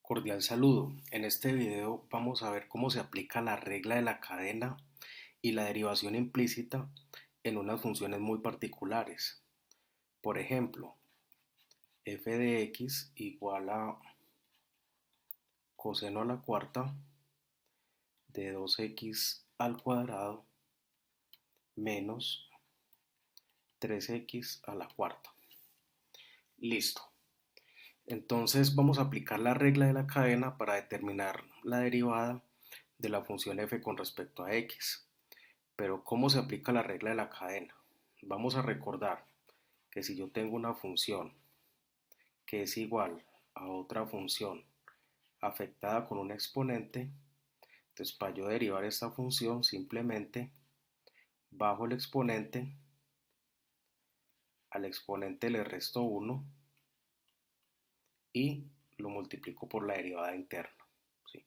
Cordial saludo. En este video vamos a ver cómo se aplica la regla de la cadena y la derivación implícita en unas funciones muy particulares. Por ejemplo, f de x igual a coseno a la cuarta de 2x al cuadrado menos 3x a la cuarta. Listo. Entonces vamos a aplicar la regla de la cadena para determinar la derivada de la función f con respecto a x. Pero ¿cómo se aplica la regla de la cadena? Vamos a recordar que si yo tengo una función que es igual a otra función afectada con un exponente, entonces para yo derivar esta función simplemente bajo el exponente, al exponente le resto 1 y lo multiplico por la derivada interna. ¿Sí?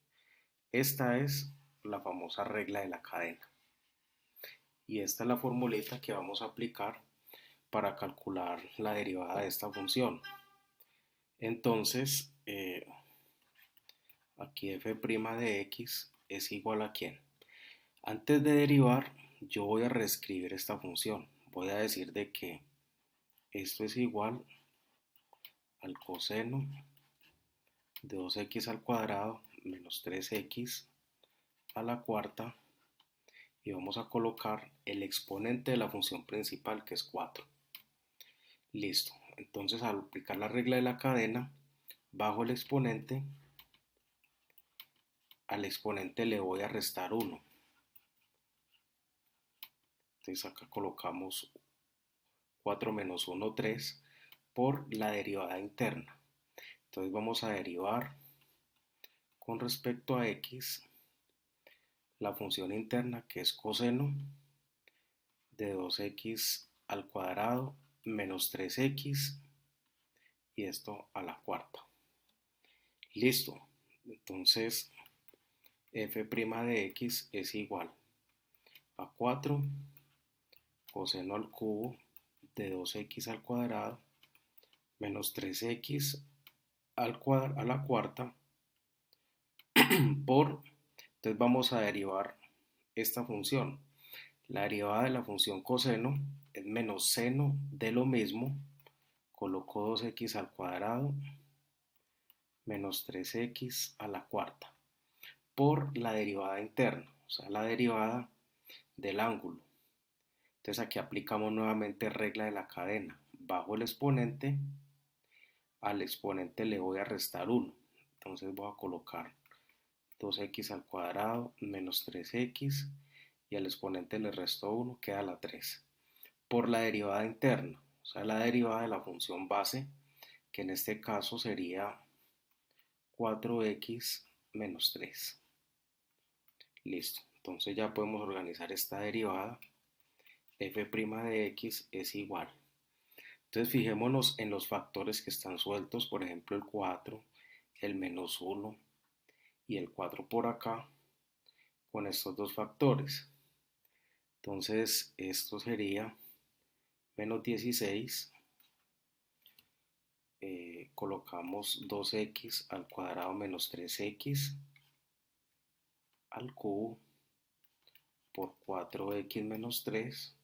Esta es la famosa regla de la cadena. Y esta es la formulita que vamos a aplicar para calcular la derivada de esta función. Entonces, aquí f' de x es igual a ¿quién? Antes de derivar, yo voy a reescribir esta función. Voy a decir de que esto es igual al coseno de 2x al cuadrado menos 3x a la cuarta y vamos a colocar el exponente de la función principal que es 4. Listo. Entonces al aplicar la regla de la cadena, bajo el exponente, al exponente le voy a restar 1. Entonces acá colocamos 4 menos 1, 3 por la derivada interna. Entonces vamos a derivar con respecto a x la función interna que es coseno de 2x al cuadrado menos 3x y esto a la cuarta. Listo. Entonces f' de x es igual a 4 coseno al cubo de 2x al cuadrado menos 3x a la cuarta por, entonces vamos a derivar esta función. La derivada de la función coseno es menos seno de lo mismo, coloco 2x al cuadrado menos 3x a la cuarta por la derivada interna, o sea, la derivada del ángulo. Entonces aquí aplicamos nuevamente regla de la cadena. Bajo el exponente, al exponente le voy a restar 1. Entonces voy a colocar 2x al cuadrado menos 3x y al exponente le resto 1, queda la 3. Por la derivada interna, o sea, la derivada de la función base, que en este caso sería 4x menos 3. Listo. Entonces ya podemos organizar esta derivada. F' de x es igual. Entonces fijémonos en los factores que están sueltos, por ejemplo el 4, el menos 1 y el 4 por acá, con estos dos factores. Entonces esto sería menos 16, colocamos 2x al cuadrado menos 3x al cubo por 4x menos 3.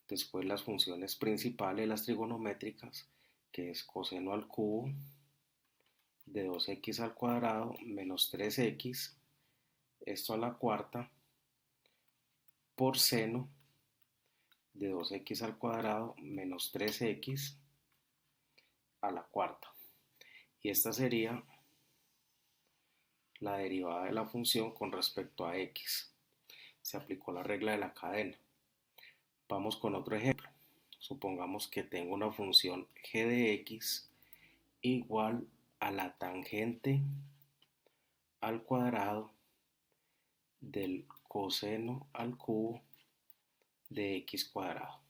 Después las funciones principales, las trigonométricas, que es coseno al cubo de 2x al cuadrado menos 3x, esto a la cuarta, por seno de 2x al cuadrado menos 3x a la cuarta. Y esta sería la derivada de la función con respecto a x. Se aplicó la regla de la cadena. Vamos con otro ejemplo. Supongamos que tengo una función g de x igual a la tangente al cuadrado del coseno al cubo de x cuadrado.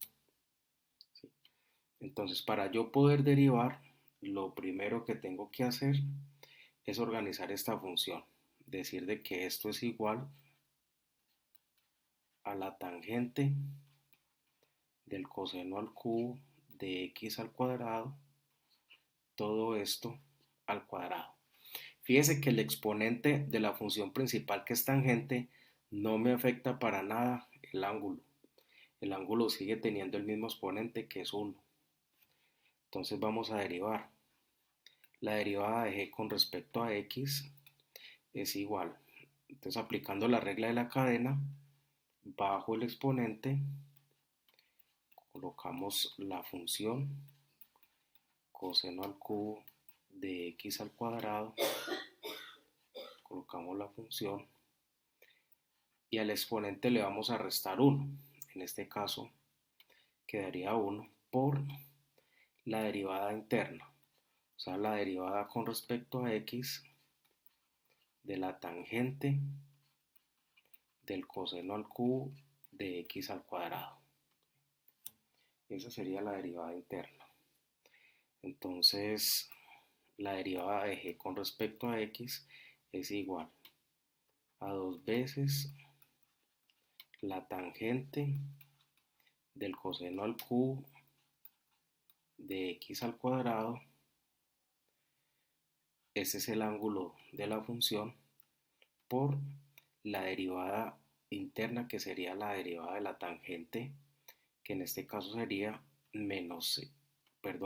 ¿Sí? Entonces, para yo poder derivar, lo primero que tengo que hacer es organizar esta función. Decir de que esto es igual a la tangente del coseno al cubo de x al cuadrado, todo esto al cuadrado. Fíjese que el exponente de la función principal que es tangente no me afecta para nada el ángulo. El ángulo sigue teniendo el mismo exponente que es 1. Entonces vamos a derivar. La derivada de g con respecto a x es igual. Entonces aplicando la regla de la cadena, bajo el exponente, colocamos la función coseno al cubo de x al cuadrado, colocamos la función y al exponente le vamos a restar 1. En este caso quedaría 1 por la derivada interna, o sea, la derivada con respecto a x de la tangente del coseno al cubo de x al cuadrado. Esa sería la derivada interna. Entonces, la derivada de g con respecto a x es igual a 2 veces la tangente del coseno al cubo de x al cuadrado. Ese es el ángulo de la función por la derivada interna, que sería la derivada de la tangente, que en este caso sería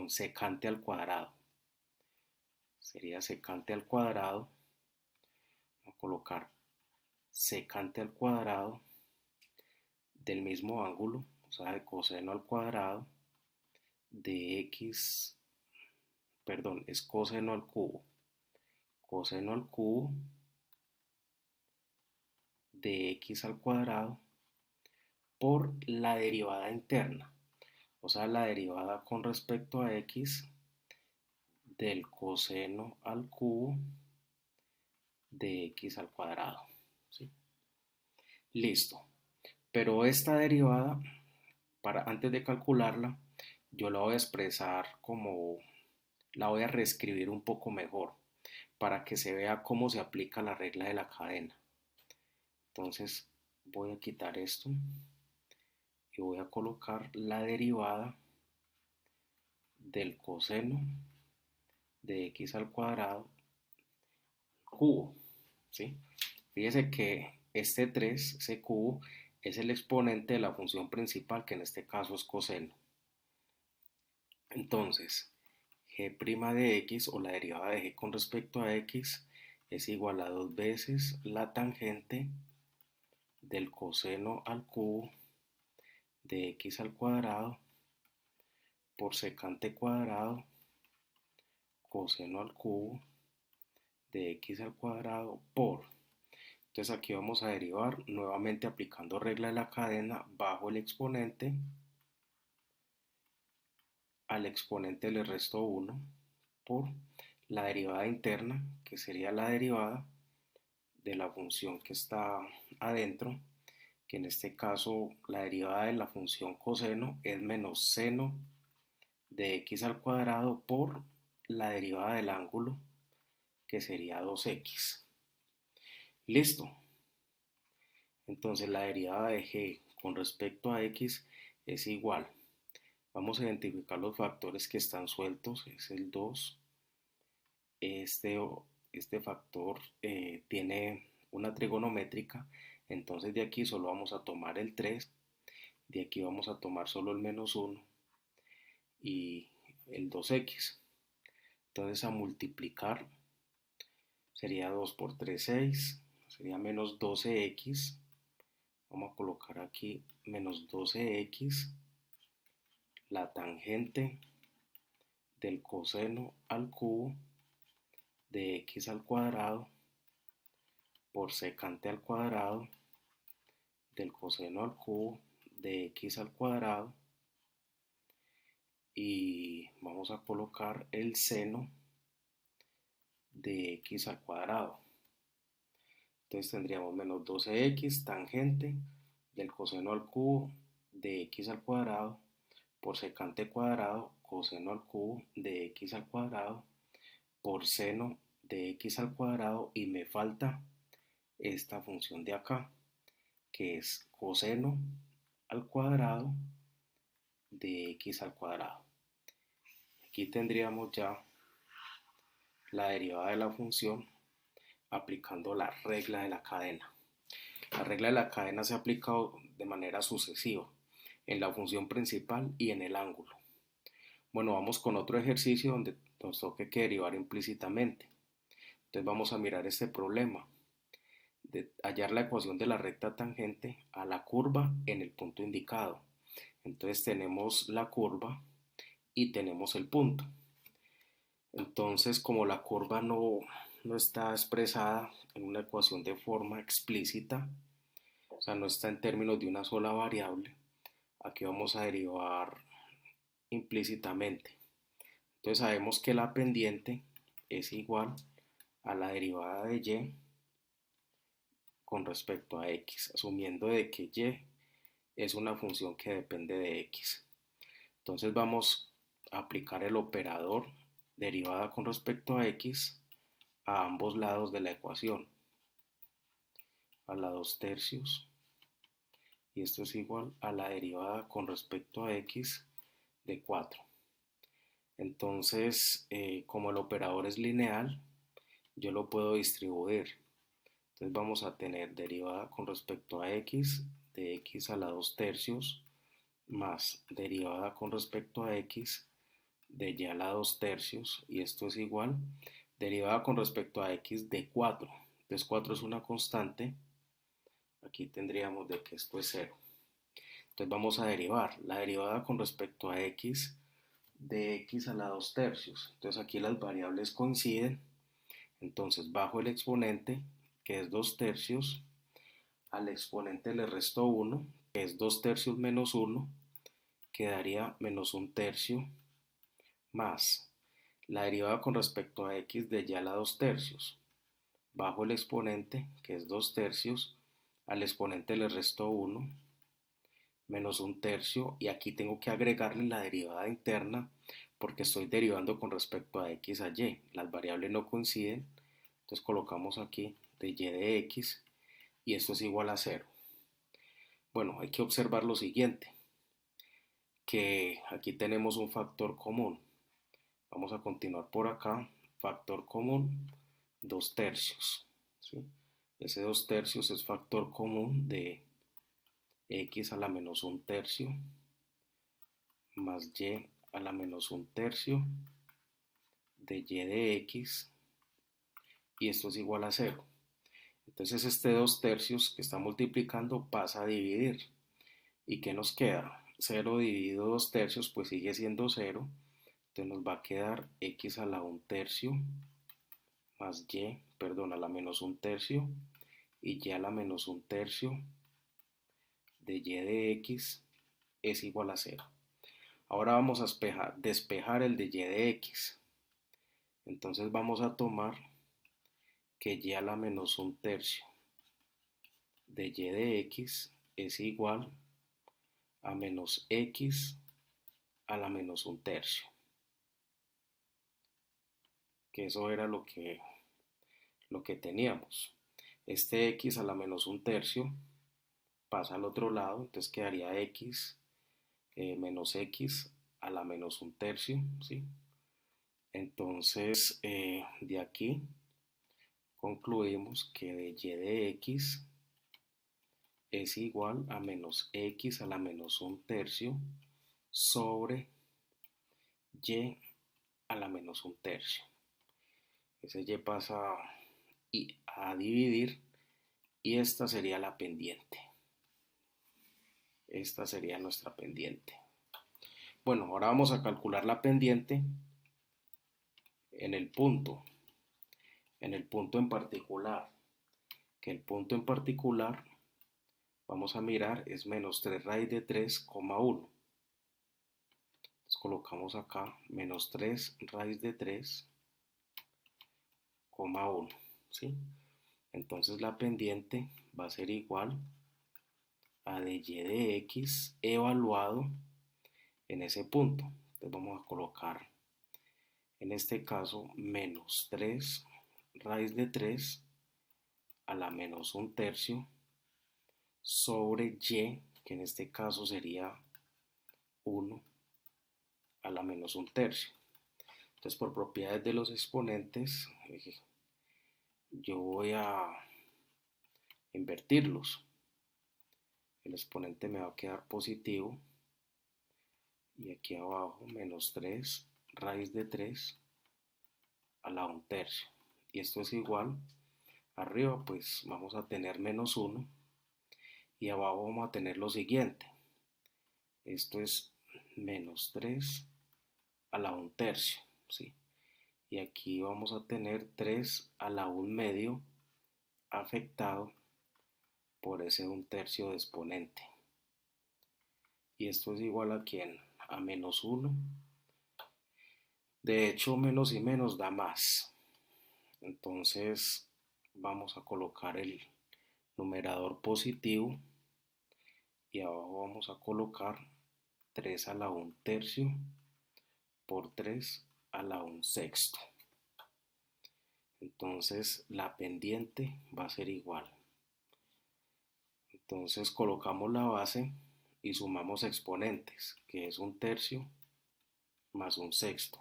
secante al cuadrado. Sería secante al cuadrado. Vamos a colocar secante al cuadrado del mismo ángulo, o sea, de coseno al cuadrado de x, es coseno al cubo. Coseno al cubo de x al cuadrado por la derivada interna, o sea, la derivada con respecto a x del coseno al cubo de x al cuadrado. ¿Sí? Listo. Pero esta derivada, antes de calcularla, yo la voy a expresar como, la voy a reescribir un poco mejor para que se vea cómo se aplica la regla de la cadena. Entonces voy a quitar esto y voy a colocar la derivada del coseno de x al cuadrado cubo, ¿sí? Fíjese que este 3, ese cubo, es el exponente de la función principal, que en este caso es coseno. Entonces, g' de x, o la derivada de g con respecto a x, es igual a 2 veces la tangente del coseno al cubo de x al cuadrado por secante cuadrado coseno al cubo de x al cuadrado por. Entonces aquí vamos a derivar nuevamente aplicando regla de la cadena bajo el exponente. Al exponente le resto 1 por la derivada interna, que sería la derivada de la función que está adentro, que en este caso la derivada de la función coseno es menos seno de x al cuadrado por la derivada del ángulo, que sería 2x. Listo. Entonces la derivada de g con respecto a x es igual. Vamos a identificar los factores que están sueltos. Es el 2. Este, este factor tiene una trigonométrica. Entonces de aquí solo vamos a tomar el 3. De aquí vamos a tomar solo el menos 1 y el 2x. Entonces a multiplicar sería 2 por 3, 6. Sería menos 12x. Vamos a colocar aquí menos 12x. La tangente del coseno al cubo de x al cuadrado por secante al cuadrado del coseno al cubo de x al cuadrado, y vamos a colocar el seno de x al cuadrado. Entonces tendríamos menos 12x tangente del coseno al cubo de x al cuadrado por secante cuadrado coseno al cubo de x al cuadrado por seno de x al cuadrado, y me falta esta función de acá, que es coseno al cuadrado de x al cuadrado. Aquí tendríamos ya la derivada de la función aplicando la regla de la cadena. La regla de la cadena se ha aplicado de manera sucesiva en la función principal y en el ángulo. Bueno, vamos con otro ejercicio donde nos toque que derivar implícitamente. Entonces vamos a mirar este problema de hallar la ecuación de la recta tangente a la curva en el punto indicado. Entonces tenemos la curva y tenemos el punto. Entonces, como la curva no está expresada en una ecuación de forma explícita, o sea, no está en términos de una sola variable, aquí vamos a derivar implícitamente. Entonces sabemos que la pendiente es igual a la derivada de y con respecto a x, asumiendo de que y es una función que depende de x. Entonces vamos a aplicar el operador derivada con respecto a x a ambos lados de la ecuación, a la 2 tercios, y esto es igual a la derivada con respecto a x de 4. Entonces, como el operador es lineal, yo lo puedo distribuir. Entonces vamos a tener derivada con respecto a x de x a la 2 tercios más derivada con respecto a x de y a la 2 tercios, y esto es igual derivada con respecto a x de 4. Entonces 4 es una constante, aquí tendríamos de que esto es 0. Entonces vamos a derivar la derivada con respecto a x de x a la 2 tercios. Entonces aquí las variables coinciden. Entonces bajo el exponente, que es 2 tercios, al exponente le resto 1, que es 2 tercios menos 1, quedaría menos 1 tercio, más la derivada con respecto a x de y a la 2 tercios. Bajo el exponente, que es 2 tercios, al exponente le resto 1, menos 1 tercio, y aquí tengo que agregarle la derivada interna porque estoy derivando con respecto a x a y. Las variables no coinciden, entonces colocamos aquí de y de x y esto es igual a 0. Bueno, hay que observar lo siguiente, que aquí tenemos un factor común. Vamos a continuar por acá, factor común, 2 tercios, ¿sí? Ese 2 tercios es factor común de x a la menos 1 tercio más y a la menos 1 tercio de y de x, y esto es igual a 0. Entonces este 2 tercios que está multiplicando pasa a dividir. ¿Y qué nos queda? 0 dividido 2 tercios pues sigue siendo 0. Entonces nos va a quedar x a la 1 tercio más a la menos 1 tercio y y a la menos 1 tercio de y de x es igual a 0. Ahora vamos a despejar el de y de x. Entonces vamos a tomar que y a la menos 1 tercio de y de x es igual a menos x a la menos 1 tercio. Que eso era lo que teníamos. Este x a la menos 1 tercio pasa al otro lado, entonces quedaría x menos x a la menos 1 tercio, ¿sí? Entonces, de aquí concluimos que de y de x es igual a menos x a la menos 1 tercio sobre y a la menos 1 tercio. Ese y pasa a dividir y esta sería la pendiente. Esta sería nuestra pendiente. Bueno, ahora vamos a calcular la pendiente en el punto. En el punto en particular. Que el punto en particular, vamos a mirar, es menos 3 raíz de 3,1. Entonces colocamos acá menos 3 raíz de 3,1. ¿Sí? Entonces la pendiente va a ser igual a de y de x evaluado en ese punto. Entonces vamos a colocar en este caso menos 3 raíz de 3 a la menos 1 tercio sobre y, que en este caso sería 1 a la menos 1 tercio. Entonces por propiedades de los exponentes yo voy a invertirlos. El exponente me va a quedar positivo y aquí abajo menos 3 raíz de 3 a la 1/3. Y esto es igual, arriba pues vamos a tener menos 1 y abajo vamos a tener lo siguiente. Esto es menos 3 a la 1/3, ¿sí? Y aquí vamos a tener 3 a la 1/2 afectado por ese 1/3 de exponente. Y esto es igual a ¿quién? A menos 1. De hecho, menos y menos da más. Entonces vamos a colocar el numerador positivo y abajo vamos a colocar 3 a la 1/3 por 3 a la 1/6. Entonces la pendiente va a ser igual. Entonces colocamos la base y sumamos exponentes, que es 1/3 más 1/6.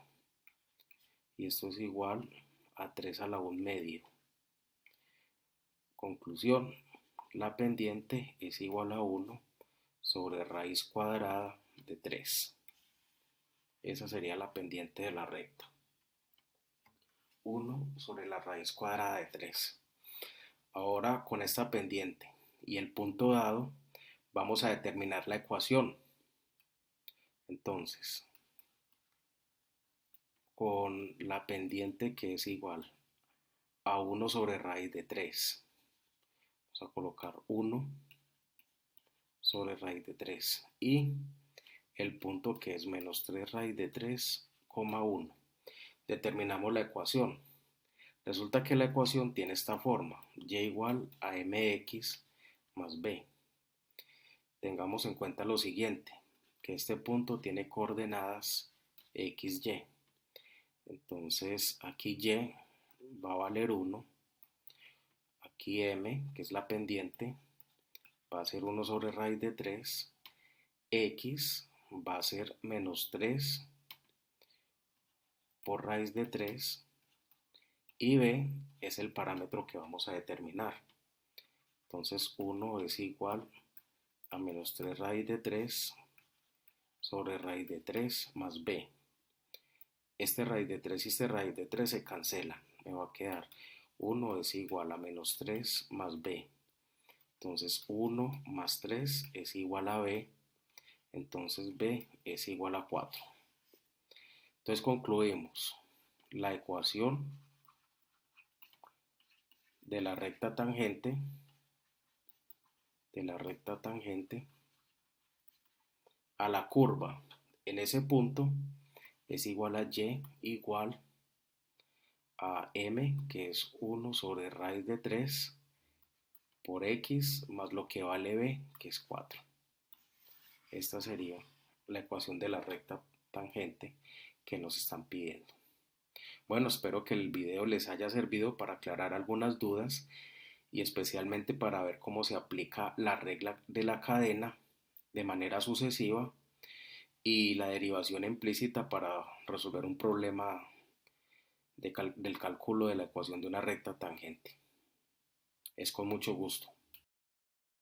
Y esto es igual a 3 a la 1/2. Conclusión, la pendiente es igual a 1 sobre raíz cuadrada de 3. Esa sería la pendiente de la recta. 1 sobre la raíz cuadrada de 3. Ahora con esta pendiente y el punto dado, vamos a determinar la ecuación. Entonces, con la pendiente que es igual a 1 sobre raíz de 3, vamos a colocar 1 sobre raíz de 3 y el punto que es menos 3 raíz de 3, 1. Determinamos la ecuación. Resulta que la ecuación tiene esta forma, y igual a mx más b. Tengamos en cuenta lo siguiente, que este punto tiene coordenadas xy. Entonces aquí y va a valer 1, aquí m, que es la pendiente, va a ser 1 sobre raíz de 3, x va a ser menos 3 por raíz de 3 y b es el parámetro que vamos a determinar. Entonces 1 es igual a menos 3 raíz de 3 sobre raíz de 3 más b. Este raíz de 3 y este raíz de 3 se cancelan. Me va a quedar 1 es igual a menos 3 más b. Entonces 1 más 3 es igual a b. Entonces b es igual a 4. Entonces concluimos. La ecuación de la recta tangente a la curva en ese punto es igual a y igual a m, que es 1 sobre raíz de 3 por x más lo que vale b, que es 4. Esta sería la ecuación de la recta tangente que nos están pidiendo. Bueno, espero que el video les haya servido para aclarar algunas dudas y especialmente para ver cómo se aplica la regla de la cadena de manera sucesiva y la derivación implícita para resolver un problema del cálculo de la ecuación de una recta tangente. Es con mucho gusto.